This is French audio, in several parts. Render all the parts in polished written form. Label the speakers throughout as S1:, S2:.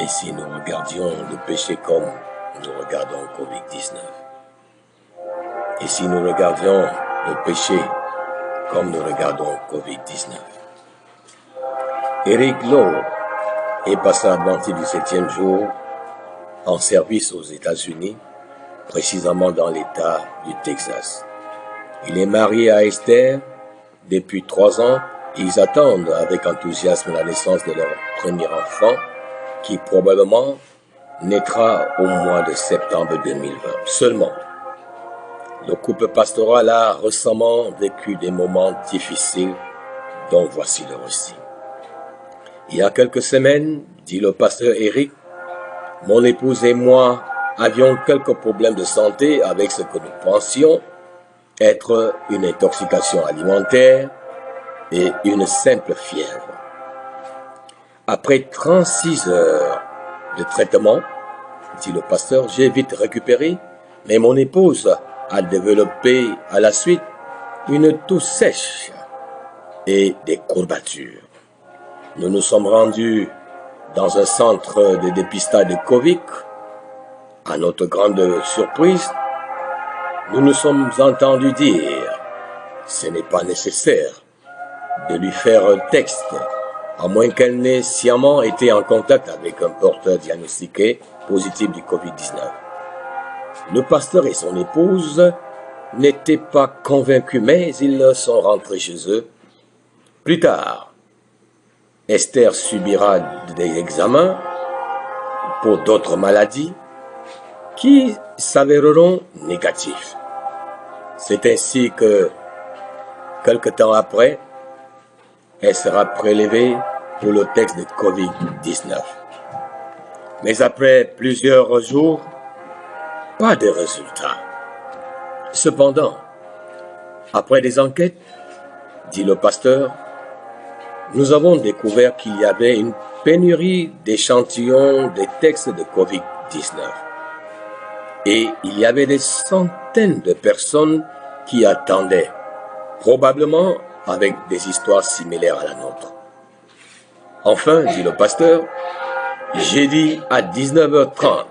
S1: Et si nous regardions le péché comme nous regardons Covid-19? Et si nous regardions le péché comme nous regardons Covid-19? Eric Lowe est pasteur adventiste du 7e jour en service aux États-Unis, précisément dans l'État du Texas. Il est marié à Esther depuis 3 ans et ils attendent avec enthousiasme la naissance de leur premier enfant qui probablement naîtra au mois de septembre 2020. Seulement, le couple pastoral a récemment vécu des moments difficiles dont voici le récit. Il y a quelques semaines, dit le pasteur Eric, mon épouse et moi avions quelques problèmes de santé avec ce que nous pensions être une intoxication alimentaire et une simple fièvre. Après 36 heures de traitement, dit le pasteur, j'ai vite récupéré, mais mon épouse a développé à la suite une toux sèche et des courbatures. Nous nous sommes rendus dans un centre de dépistage de Covid. À notre grande surprise, nous nous sommes entendus dire « Ce n'est pas nécessaire de lui faire un texte, à moins qu'elle n'ait sciemment été en contact avec un porteur diagnostiqué positif du Covid-19. » Le pasteur et son épouse n'étaient pas convaincus, mais ils sont rentrés chez eux. Plus tard, Esther subira des examens pour d'autres maladies qui s'avéreront négatifs. C'est ainsi que, quelque temps après, elle sera prélevée pour le test de Covid-19. Mais après plusieurs jours, pas de résultat. Cependant, après des enquêtes, dit le pasteur, nous avons découvert qu'il y avait une pénurie d'échantillons des tests de Covid-19. Et il y avait des centaines de personnes qui attendaient, probablement avec des histoires similaires à la nôtre. Enfin, dit le pasteur, jeudi à 19h30,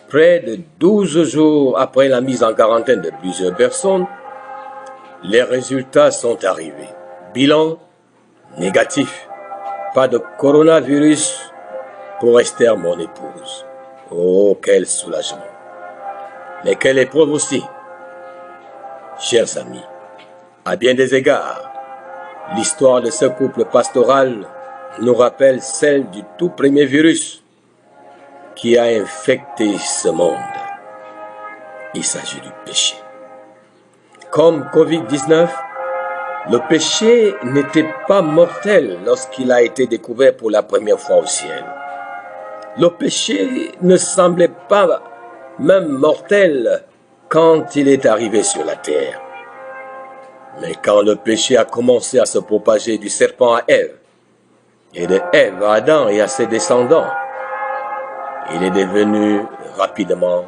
S1: près de 12 jours après la mise en quarantaine de plusieurs personnes, les résultats sont arrivés. Bilan négatif. Pas de coronavirus pour Esther, mon épouse. Oh, quel soulagement. Mais quelle épreuve aussi. Chers amis, à bien des égards, l'histoire de ce couple pastoral nous rappelle celle du tout premier virus qui a infecté ce monde. Il s'agit du péché. Comme Covid-19, le péché n'était pas mortel lorsqu'il a été découvert pour la première fois au ciel. Le péché ne semblait pas même mortel quand il est arrivé sur la terre. Mais quand le péché a commencé à se propager du serpent à Ève, et de Ève à Adam et à ses descendants, il est devenu rapidement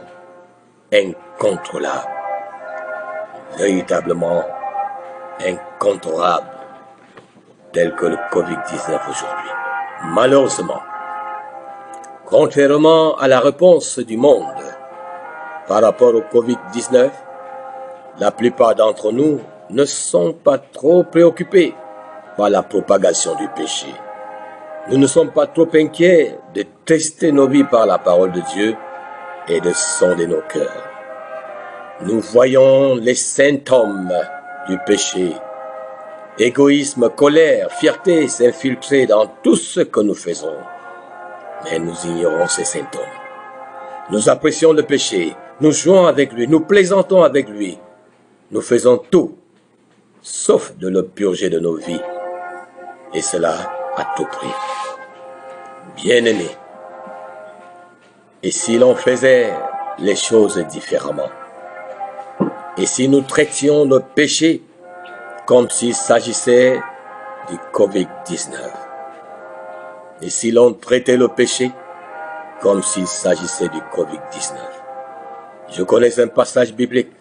S1: incontrôlable, véritablement incontrôlable, tel que le Covid-19 aujourd'hui. Malheureusement, contrairement à la réponse du monde par rapport au Covid-19, la plupart d'entre nous ne sont pas trop préoccupés par la propagation du péché. Nous ne sommes pas trop inquiets de tester nos vies par la parole de Dieu et de sonder nos cœurs. Nous voyons les symptômes du péché. Égoïsme, colère, fierté s'infiltrer dans tout ce que nous faisons. Mais nous ignorons ces symptômes. Nous apprécions le péché, nous jouons avec lui, nous plaisantons avec lui. Nous faisons tout, sauf de le purger de nos vies. Et cela à tout prix. Bien-aimés, et si l'on faisait les choses différemment? Et si nous traitions le péché comme s'il s'agissait du Covid-19? Et si l'on traitait le péché comme s'il s'agissait du Covid-19? Je connais un passage biblique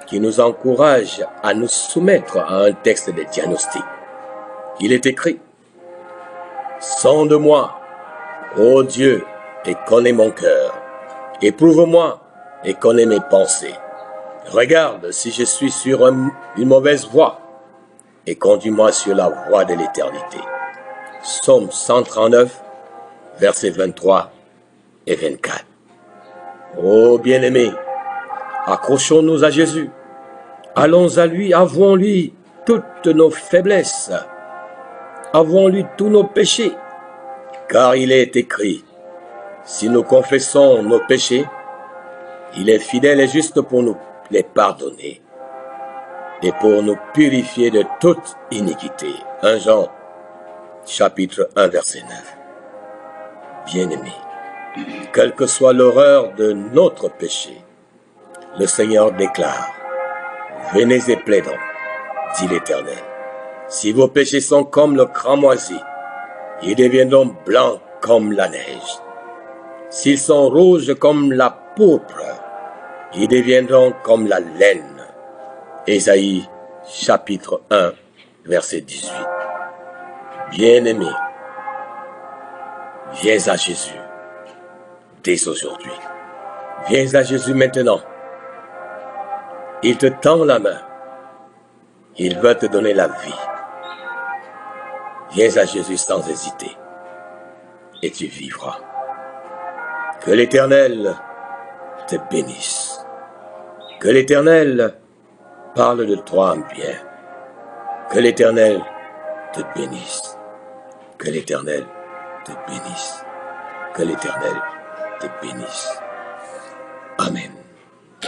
S1: qui nous encourage à nous soumettre à un texte de diagnostic. Il est écrit « Sonde-moi Ô Dieu, et connais mon cœur. Éprouve-moi et connais mes pensées. Regarde si je suis sur une mauvaise voie et conduis-moi sur la voie de l'éternité. Psaume 139, versets 23 et 24. Ô bien-aimés, accrochons-nous à Jésus. Allons à lui, avouons-lui toutes nos faiblesses. Avouons-lui tous nos péchés. Car il est écrit, si nous confessons nos péchés, il est fidèle et juste pour nous les pardonner et pour nous purifier de toute iniquité. 1 Jean, chapitre 1, verset 9. Bien-aimés, quelle que soit l'horreur de notre péché, le Seigneur déclare, venez et plaidons, dit l'Éternel. Si vos péchés sont comme le cramoisi, ils deviendront blancs comme la neige. S'ils sont rouges comme la pourpre, ils deviendront comme la laine. Ésaïe, chapitre 1, verset 18. Bien-aimé, viens à Jésus dès aujourd'hui. Viens à Jésus maintenant. Il te tend la main. Il veut te donner la vie. Viens à Jésus sans hésiter et tu vivras. Que l'Éternel te bénisse. Que l'Éternel parle de toi en bien. Que l'Éternel te bénisse. Que l'Éternel te bénisse. Que l'Éternel te bénisse. Amen.